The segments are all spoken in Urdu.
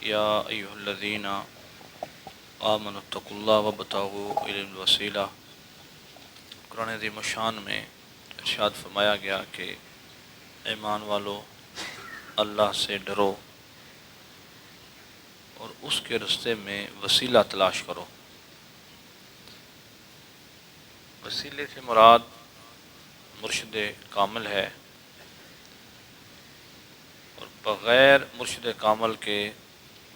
یا ایھا الذین آمنوا اتقوا اللہ وابتغوا الیہ الوسیلہ۔ قرآن عظیم الشان میں ارشاد فرمایا گیا کہ ایمان والو اللہ سے ڈرو اور اس کے رستے میں وسیلہ تلاش کرو۔ وسیلے سے مراد مرشد کامل ہے، اور بغیر مرشد کامل کے،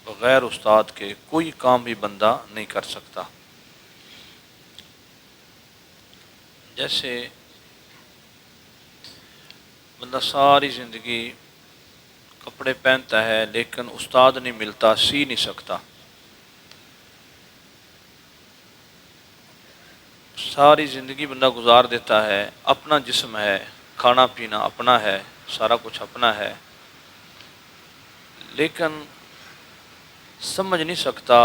بغیر استاد کے کوئی کام بھی بندہ نہیں کر سکتا۔ جیسے بندہ ساری زندگی کپڑے پہنتا ہے لیکن استاد نہیں ملتا، سی نہیں سکتا۔ ساری زندگی بندہ گزار دیتا ہے، اپنا جسم ہے، کھانا پینا اپنا ہے، سارا کچھ اپنا ہے، لیکن سمجھ نہیں سکتا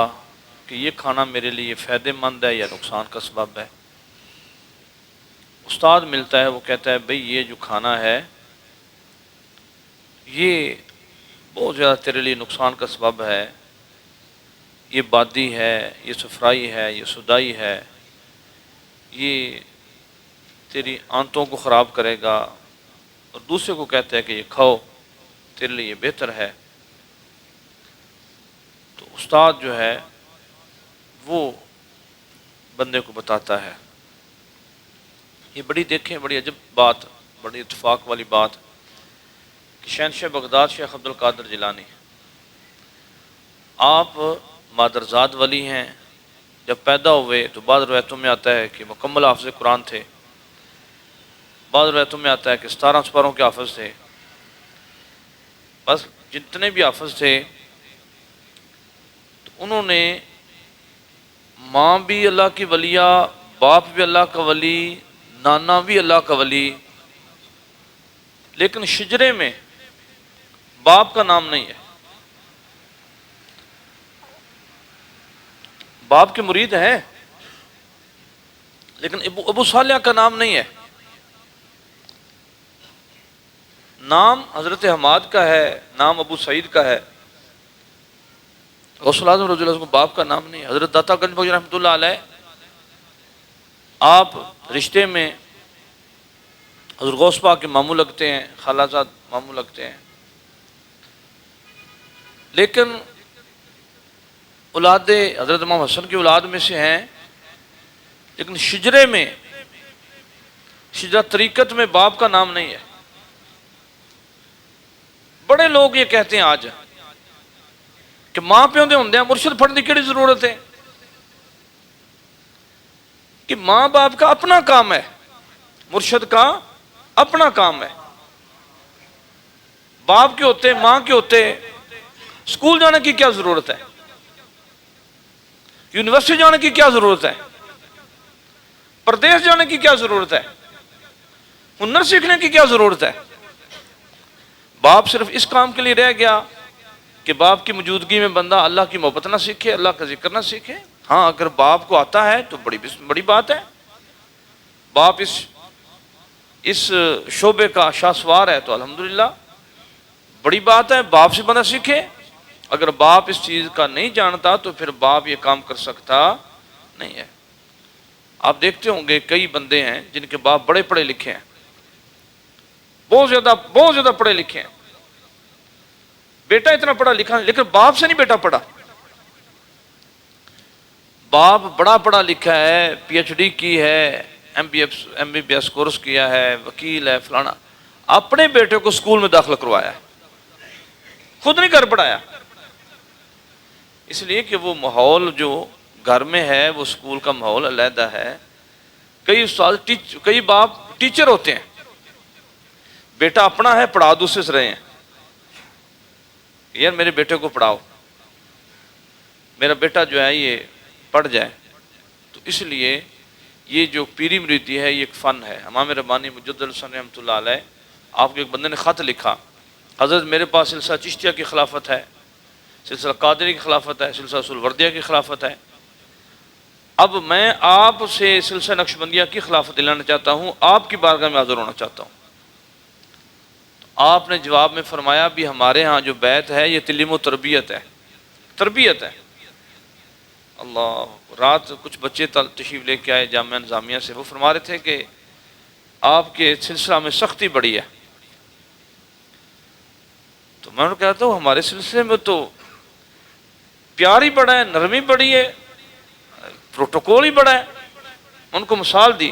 کہ یہ کھانا میرے لیے فائدہ مند ہے یا نقصان کا سبب ہے۔ استاد ملتا ہے، وہ کہتا ہے بھئی یہ جو کھانا ہے یہ بہت زیادہ تیرے لیے نقصان کا سبب ہے، یہ بادی ہے، یہ صفرائی ہے، یہ سدائی ہے، یہ تیری آنتوں کو خراب کرے گا، اور دوسرے کو کہتا ہے کہ یہ کھاؤ تیرے لیے یہ بہتر ہے۔ تو استاد جو ہے وہ بندے کو بتاتا ہے۔ یہ بڑی دیکھیں، بڑی عجب بات، بڑی اتفاق والی بات کہ شہنشاہ بغداد شیخ عبد القادر جیلانی، آپ مادرزاد ولی ہیں۔ جب پیدا ہوئے تو بعض روایتوں میں آتا ہے کہ مکمل حافظ قرآن تھے، بعض روایتوں میں آتا ہے کہ 17 سپاروں کے حافظ تھے۔ بس جتنے بھی حافظ تھے تو انہوں نے ماں بھی اللہ کی ولیہ، باپ بھی اللہ کا ولی، نانا بھی اللہ کا ولی، لیکن شجرے میں باپ کا نام نہیں ہے۔ باپ کے مرید ہیں لیکن ابو صالح کا نام نہیں ہے۔ نام حضرت حماد کا ہے، نام ابو سعید کا ہے، غوث الاعظم رضی اللہ عنہ کو باپ کا نام نہیں ہے۔ حضرت داتا گنج بخش رحمۃ اللہ علیہ، آپ رشتے میں حضرت غوث پاک کے ماموں لگتے ہیں، خالہ زاد ماموں لگتے ہیں، لیکن اولاد حضرت امام حسن کی اولاد میں سے ہیں، لیکن شجرے میں، شجرہ طریقت میں باپ کا نام نہیں ہے۔ بڑے لوگ یہ کہتے ہیں آج کہ ماں پیوں دے ہوندے ہیں مرشد پڑھنے کی کیڑی ضرورت ہے، کہ ماں باپ کا اپنا کام ہے، مرشد کا اپنا کام ہے۔ باپ کے ہوتے، ماں کے ہوتے، اسکول جانے کی کیا ضرورت ہے؟ یونیورسٹی جانے کی کیا ضرورت ہے؟ پردیس جانے کی کیا ضرورت ہے؟ ہنر سیکھنے کی کیا ضرورت ہے؟ باپ صرف اس کام کے لیے رہ گیا کہ باپ کی موجودگی میں بندہ اللہ کی محبت نہ سیکھے، اللہ کا ذکر نہ سیکھے۔ ہاں اگر باپ کو آتا ہے تو بڑی بات ہے، باپ اس شعبے کا شاہسوار ہے تو الحمدللہ بڑی بات ہے، باپ سے بندہ سیکھے۔ اگر باپ اس چیز کا نہیں جانتا تو پھر باپ یہ کام کر سکتا نہیں ہے۔ آپ دیکھتے ہوں گے کئی بندے ہیں جن کے باپ بڑے پڑھے لکھے ہیں، بہت زیادہ پڑھے لکھے ہیں، بیٹا اتنا پڑھا لکھا لیکن باپ سے نہیں بیٹا پڑھا۔ باپ بڑا پڑھا لکھا ہے، پی ایچ ڈی کی ہے، M B B S course کیا ہے، وکیل ہے، فلانا، اپنے بیٹے کو اسکول میں داخل کروایا ہے، خود نہیں گھر پڑھایا۔ اس لیے کہ وہ ماحول جو گھر میں ہے وہ اسکول کا ماحول علیحدہ ہے۔ کئی باپ ٹیچر ہوتے ہیں، بیٹا اپنا ہے، پڑھا دوسرے سے رہے ہیں، یار میرے بیٹے کو پڑھاؤ، میرا بیٹا جو ہے یہ پڑھ جائے۔ تو اس لیے یہ جو پیری مریدی ہے یہ ایک فن ہے۔ امام ربانی مجد الحسن رحمۃ اللہ علیہ، آپ کے ایک بندے نے خط لکھا، حضرت میرے پاس سلسلہ چشتیہ کی خلافت ہے، سلسلہ قادری کی خلافت ہے، سلسلہ سلوردیہ کی خلافت ہے، اب میں آپ سے سلسلہ نقشبندیہ کی خلافت دلانا چاہتا ہوں، آپ کی بارگاہ میں حاضر ہونا چاہتا ہوں۔ آپ نے جواب میں فرمایا بھی ہمارے ہاں جو بیعت ہے یہ تعلیم و تربیت ہے، تربیت ہے۔ اللہ، رات کچھ بچے تشریف لے کے آئے جامعہ نظامیہ سے، وہ فرما رہے تھے کہ آپ کے سلسلہ میں سختی بڑی ہے۔ تو میں نے کہا تو ہمارے سلسلے میں تو پیار ہی بڑا ہے، نرمی بڑی ہے، پروٹوکول ہی بڑا ہے۔ ان کو مثال دی،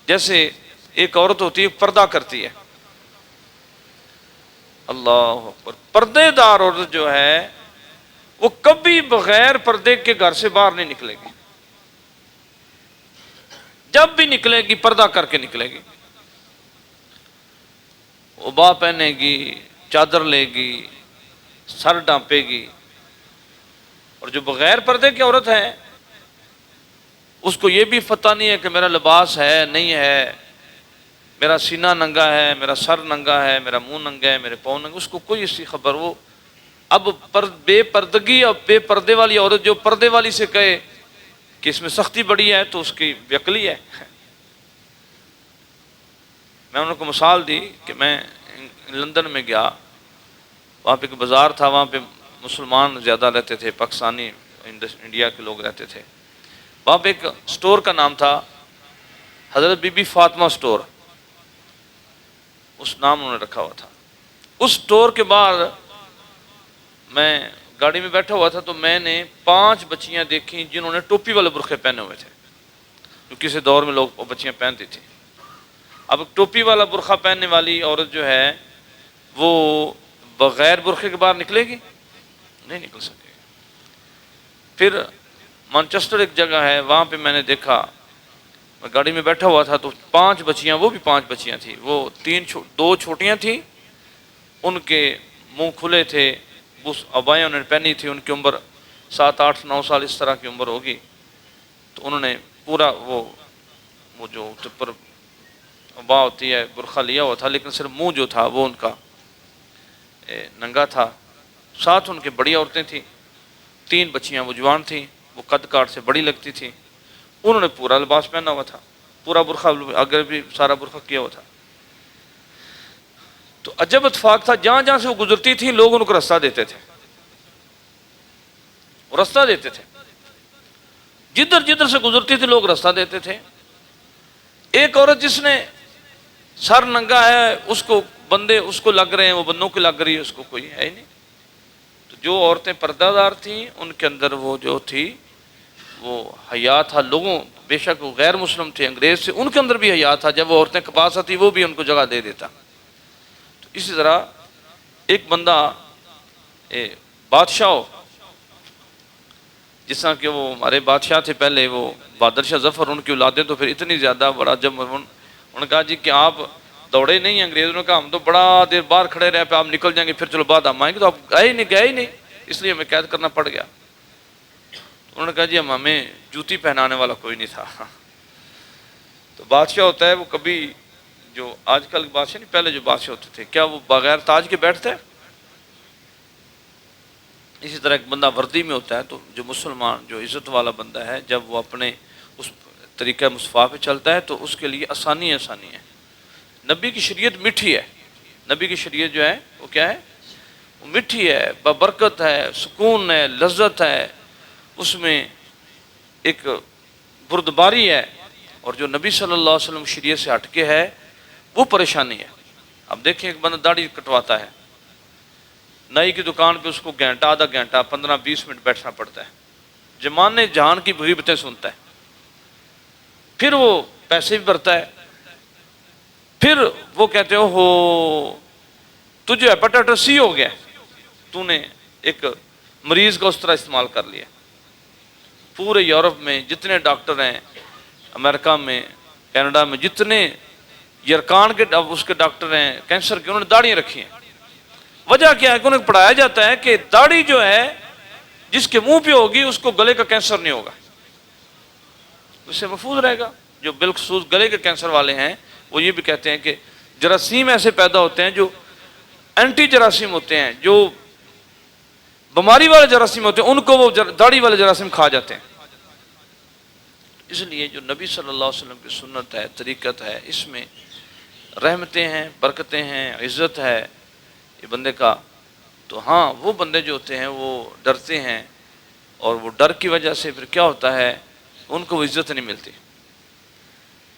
جیسے ایک عورت ہوتی ہے پردہ کرتی ہے، اللہ اکبر، پردے دار عورت جو ہے وہ کبھی بغیر پردے کے گھر سے باہر نہیں نکلے گی، جب بھی نکلے گی پردہ کر کے نکلے گی، عبا پہنے گی، چادر لے گی، سر ڈانپے گی۔ اور جو بغیر پردے کی عورت ہے اس کو یہ بھی پتہ نہیں ہے کہ میرا لباس ہے نہیں ہے، میرا سینہ ننگا ہے، میرا سر ننگا ہے، میرا منہ ننگا ہے، میرے پاؤں ننگے، اس کو کوئی اسی خبر۔ وہ اب بے پردگی اور بے پردے والی عورت جو پردے والی سے کہے کہ اس میں سختی بڑی ہے تو اس کی بیعقلی ہے۔ میں ان کو مثال دی کہ میں لندن میں گیا، وہاں پہ ایک بازار تھا، وہاں پہ مسلمان زیادہ رہتے تھے، پاکستانی انڈیا کے لوگ رہتے تھے۔ وہاں پہ ایک سٹور کا نام تھا حضرت بی بی فاطمہ سٹور، اس نام انہوں نے رکھا ہوا تھا۔ اس سٹور کے بعد میں گاڑی میں بیٹھا ہوا تھا تو میں نے 5 بچیاں دیکھیں جنہوں نے ٹوپی والے برقعے پہنے ہوئے تھے، جو کسی دور میں لوگ بچیاں پہنتی تھیں۔ اب ٹوپی والا برقعہ پہننے والی عورت جو ہے وہ بغیر برقعے کے باہر نکلے گی؟ نہیں نکل سکے گی۔ پھر مانچسٹر ایک جگہ ہے، وہاں پہ میں نے دیکھا، میں گاڑی میں بیٹھا ہوا تھا تو 5 بچیاں، وہ بھی 5 بچیاں تھیں، وہ 2 چھوٹیاں تھیں، ان کے منہ کھلے تھے، اس عبائیں انہوں نے پہنی تھی، ان کی عمر 7 8 9 سال اس طرح کی عمر ہوگی۔ تو انہوں نے پورا وہ جو پر عبا ہوتی ہے برقعہ لیا ہوا تھا، لیکن صرف منہ جو تھا وہ ان کا ننگا تھا۔ ساتھ ان کے بڑی عورتیں تھیں، 3 بچیاں وہ جوان تھیں، وہ قد کاٹ سے بڑی لگتی تھیں، انہوں نے پورا لباس پہنا ہوا تھا، پورا برقعہ اگر بھی سارا برقعہ کیا ہوا تھا۔ تو عجب اتفاق تھا، جہاں جہاں سے وہ گزرتی تھی لوگ ان کو راستہ دیتے تھے، وہ راستہ دیتے تھے، جدھر جدھر سے گزرتی تھی لوگ راستہ دیتے تھے۔ ایک عورت جس نے سر ننگا ہے، اس کو بندے اس کو لگ رہے ہیں، وہ بندوں کو لگ رہی ہے، اس کو کوئی ہے ہی نہیں۔ تو جو عورتیں پردہ دار تھیں ان کے اندر وہ جو تھی وہ حیا تھا۔ لوگوں بے شک وہ غیر مسلم تھے، انگریز سے، ان کے اندر بھی حیا تھا، جب وہ عورتیں کے پاس آتی وہ بھی ان کو جگہ دے دیتا۔ تو اسی طرح ایک بندہ بادشاہ ہو، جس طرح کہ وہ ہمارے بادشاہ تھے پہلے، وہ بہادر شاہ ظفر، ان کی اولادیں تو پھر اتنی زیادہ بڑا، جب انہوں نے کہا جی کہ آپ دوڑے نہیں، انگریزوں نے کہا ہم تو بڑا دیر باہر کھڑے رہے پہ آپ نکل جائیں گے، پھر چلو بعد ہم آئیں گے، تو آپ گئے ہی نہیں، اس لیے ہمیں قید کرنا پڑ گیا۔ انہوں نے کہا جی ہمیں جوتی پہنانے والا کوئی نہیں تھا۔ تو بادشاہ ہوتا ہے وہ کبھی، جو آج کل بادشاہ نہیں، پہلے جو بادشاہ ہوتے تھے، کیا وہ بغیر تاج کے بیٹھتے ہیں؟ اسی طرح ایک بندہ وردی میں ہوتا ہے، تو جو مسلمان جو عزت والا بندہ ہے، جب وہ اپنے اس طریقہ مصطفیٰ پہ چلتا ہے تو اس کے لیے آسانی ہے۔ نبی کی شریعت میٹھی ہے، نبی کی شریعت جو ہے وہ کیا ہے؟ وہ میٹھی ہے، ببرکت ہے، سکون ہے، لذت ہے، اس میں ایک بردباری ہے۔ اور جو نبی صلی اللہ علیہ وسلم شریعت سے ہٹ کے ہے وہ پریشانی ہے۔ اب دیکھیں ایک بندہ داڑھی کٹواتا ہے، نائی کی دکان پہ اس کو گھنٹہ آدھا گھنٹہ 15 20 منٹ بیٹھنا پڑتا ہے، زمانے جہان کی غیبتیں سنتا ہے، پھر وہ پیسے بھی بھرتا ہے، پھر وہ کہتے ہو تجھے ہیپاٹائٹس سی ہو گیا، تو نے ایک مریض کا اس طرح استعمال کر لیا۔ پورے یورپ میں جتنے ڈاکٹر ہیں، امریکہ میں، کینیڈا میں جتنے یرکان کے اس کے ڈاکٹر ہیں کینسر کے، انہوں نے داڑیاں رکھی ہیں۔ وجہ کیا ہے کہ انہیں پڑھایا جاتا ہے کہ داڑھی جو ہے جس کے منہ پہ ہوگی اس کو گلے کا کینسر نہیں ہوگا، اس سے محفوظ رہے گا۔ جو بالخصوص گلے کے کینسر والے ہیں وہ یہ بھی کہتے ہیں کہ جراثیم ایسے پیدا ہوتے ہیں جو اینٹی جراثیم ہوتے ہیں، جو بیماری والے جراثیم ہوتے ہیں ان کو وہ داڑھی والے جراثیم کھا جاتے ہیں۔ اس لیے جو نبی صلی اللہ علیہ وسلم کی سنت ہے، طریقت ہے، اس میں رحمتیں ہیں، برکتیں ہیں، عزت ہے، یہ بندے کا تو ہاں وہ بندے جو ہوتے ہیں وہ ڈرتے ہیں، اور وہ ڈر کی وجہ سے پھر کیا ہوتا ہے، ان کو عزت نہیں ملتی۔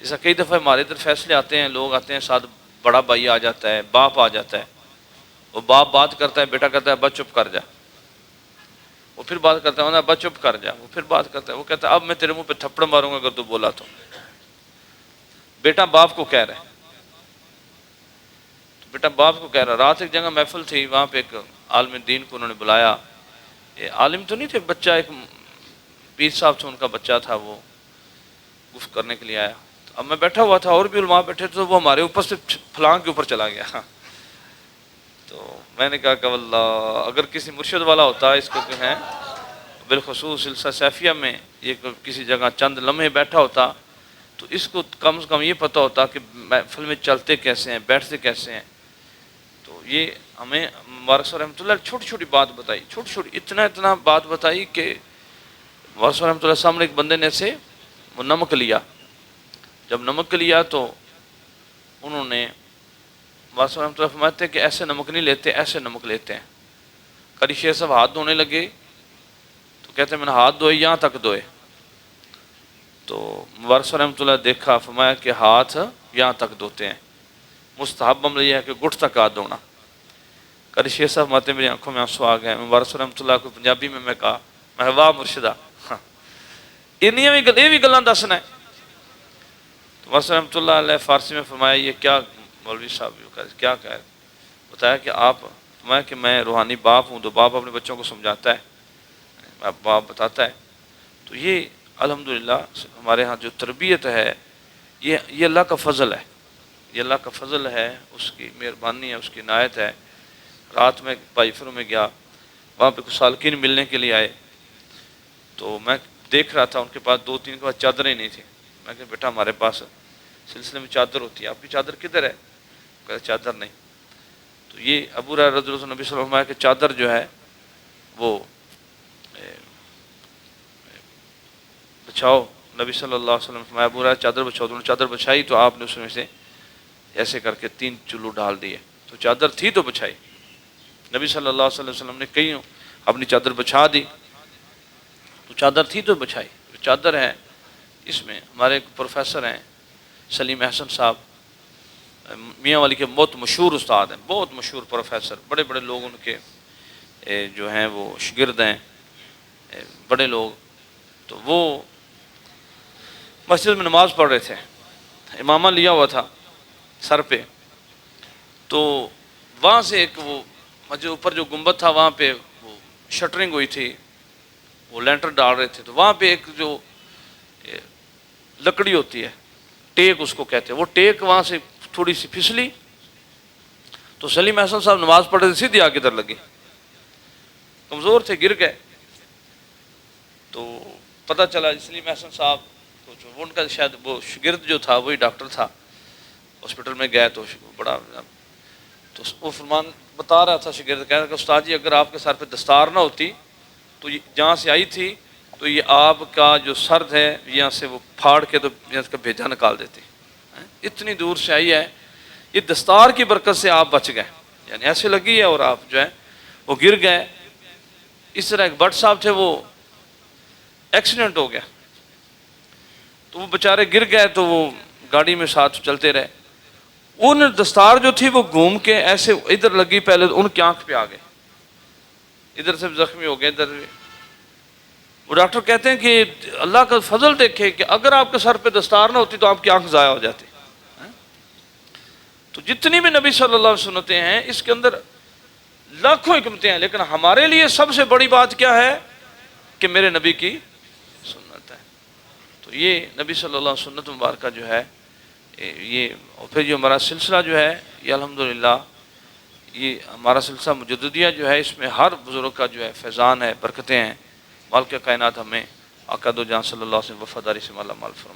جیسا کئی دفعہ ہمارے ادھر فیصلے آتے ہیں، لوگ آتے ہیں ساتھ، بڑا بھائی آ جاتا ہے، باپ آ جاتا ہے، وہ باپ بات کرتا ہے، بیٹا کہتا ہے ابا چپ کر جا، وہ پھر بات کرتا ہے ابا چپ کر جا، وہ پھر بات کرتا ہے، وہ کہتا ہے اب میں تیرے منہ پہ تھپڑ ماروں گا اگر تو بولا تو۔ بیٹا باپ کو کہہ رہا ہے، بیٹا باپ کو کہہ رہا۔ رات ایک جگہ محفل تھی، وہاں پہ ایک عالم دین کو انہوں نے بلایا، یہ عالم تو نہیں تھے، بچہ ایک پیر صاحب تھے، ان کا بچہ تھا، وہ گفتگو کرنے کے لیے آیا۔ اب میں بیٹھا ہوا تھا اور بھی علماء بیٹھے تھے، تو وہ ہمارے اوپر سے پھلانگ کے اوپر چلا گیا۔ تو میں نے کہا کہ واللہ اگر کسی مرشد والا ہوتا اس کو جو ہے بالخصوص جلسہ سیفیہ میں یہ کسی جگہ چند لمحے بیٹھا ہوتا تو اس کو کم سے کم یہ پتہ ہوتا کہ محفل میں چلتے کیسے ہیں، بیٹھتے کیسے ہیں۔ تو یہ ہمیں مبارک صاحب رحمۃ اللہ چھوٹی چھوٹی بات بتائی، چھوٹی چھوٹی اتنا بات بتائی کہ مبارک صاحب رحمۃ اللہ سامنے ایک بندے نے سے وہ نمک لیا، جب نمک لیا تو انہوں نے مبارک صاحب رحمۃ اللہ فرماتے ہیں کہ ایسے نمک نہیں لیتے، ایسے نمک لیتے ہیں۔ قاری شیخ صاحب ہاتھ دھونے لگے تو کہتے ہیں میں نے ہاتھ دھوئے، یہاں تک دھوئے۔ تو مبارک صاحب رحمۃ اللہ دیکھا، فرمایا کہ ہاتھ یہاں تک دھوتے ہیں، مستحب عمل یہ ہے کہ گھٹ تک ہاتھ دھونا۔ قاری شیخ صاحب ماتے میری آنکھوں میں آنسو آ گئے۔ مبارک صاحب رحمۃ اللہ کو پنجابی میں کہا، میں واہ مرشدہ، یہ بھی گلاں دسنا ہے۔ تو مبارک صاحب رحمۃ اللہ علیہ فارسی میں فرمایا یہ کیا مولوی صاحب کیا کہہ رہے، بتایا کہ آپ، فرمایا کہ میں روحانی باپ ہوں، تو باپ اپنے بچوں کو سمجھاتا ہے، باپ بتاتا ہے۔ تو یہ الحمدللہ ہمارے ہاں جو تربیت ہے یہ اللہ کا فضل ہے، یہ اللہ کا فضل ہے، اس کی مہربانی ہے، اس کی عنایت ہے۔ رات میں بھائی فرو میں گیا، وہاں پہ کچھ سالکین ملنے کے لیے آئے، تو میں دیکھ رہا تھا ان کے پاس 2-3 کے پاس چادریں نہیں تھیں۔ میں کہا بیٹا ہمارے پاس سلسلے میں چادر ہوتی ہے، آپ کی چادر کدھر ہے؟ کہا چادر نہیں۔ تو یہ ابو ہریرہ رضی اللہ عنہ نبی صلی اللہ علیہ وسلم کہ چادر جو ہے وہ بچھاؤ، نبی صلی اللہ علیہ وسلم فرمایا ابو ہریرہ چادر بچھاؤ، انہوں نے چادر بچھائی تو آپ نے اس میں سے ایسے کر کے 3 چلو ڈال دیے، تو چادر تھی تو بچھائی۔ نبی صلی اللہ علیہ وسلم نے کئی اپنی چادر بچھا دی، تو چادر تھی تو بچھائی۔ چادر ہے، اس میں ہمارے ایک پروفیسر ہیں سلیم احسن صاحب، میاں والی کے بہت مشہور استاد ہیں، بہت مشہور پروفیسر، بڑے بڑے لوگ ان کے جو ہیں وہ شاگرد ہیں، بڑے لوگ۔ تو وہ مسجد میں نماز پڑھ رہے تھے، امامہ لیا ہوا تھا سر پہ، تو وہاں سے ایک وہ مسجد اوپر جو گنبد تھا وہاں پہ وہ شٹرنگ ہوئی تھی، وہ لینٹر ڈال رہے تھے، تو وہاں پہ ایک جو لکڑی ہوتی ہے ٹیک اس کو کہتے ہیں، وہ ٹیک وہاں سے تھوڑی سی پھسلی، تو سلیم احسن صاحب نماز پڑھ رہے تھے، سیدھی آ کے ادھر لگی، کمزور تھے، گر گئے۔ تو پتہ چلا سلیم احسن صاحب کو، جو ان کا شاید وہ شاگرد جو تھا وہی ڈاکٹر تھا، ہاسپٹل میں گئے تو بڑا، تو وہ فرمان بتا رہا تھا شاگرد، کہہ رہا کہ استاد جی اگر آپ کے سر پہ دستار نہ ہوتی تو یہ جہاں سے آئی تھی تو یہ آپ کا جو سرد ہے یہاں سے وہ پھاڑ کے تو اس کا بھیجا نکال دیتی، اتنی دور سے آئی ہے، یہ دستار کی برکت سے آپ بچ گئے، یعنی ایسے لگی ہے اور آپ جو ہے وہ گر گئے۔ اس طرح ایک بٹ صاحب تھے، وہ ایکسیڈنٹ ہو گیا، تو وہ بیچارے گر گئے، تو وہ گاڑی میں ساتھ چلتے رہے، ان دستار جو تھی وہ گھوم کے ایسے ادھر لگی، پہلے ان کی آنکھ پہ آ گئے، ادھر سے زخمی ہو گئے، ادھر بھی۔ وہ ڈاکٹر کہتے ہیں کہ اللہ کا فضل دیکھے کہ اگر آپ کے سر پہ دستار نہ ہوتی تو آپ کی آنکھ ضائع ہو جاتی۔ تو جتنی بھی نبی صلی اللہ علیہ وسلم سنتیں ہیں اس کے اندر لاکھوں حکمتیں ہیں، لیکن ہمارے لیے سب سے بڑی بات کیا ہے کہ میرے نبی کی سنت ہے۔ تو یہ نبی صلی اللہ علیہ وسلم سنت مبارکہ جو ہے یہ، اور پھر جو ہمارا سلسلہ جو ہے یہ الحمدللہ یہ ہمارا سلسلہ مجددیہ جو ہے، اس میں ہر بزرگ کا جو ہے فیضان ہے، برکتیں ہیں۔ مالک کائنات ہمیں آقا دو جہاں صلی اللہ علیہ وسلم وفاداری سے مالا مال فرمائے۔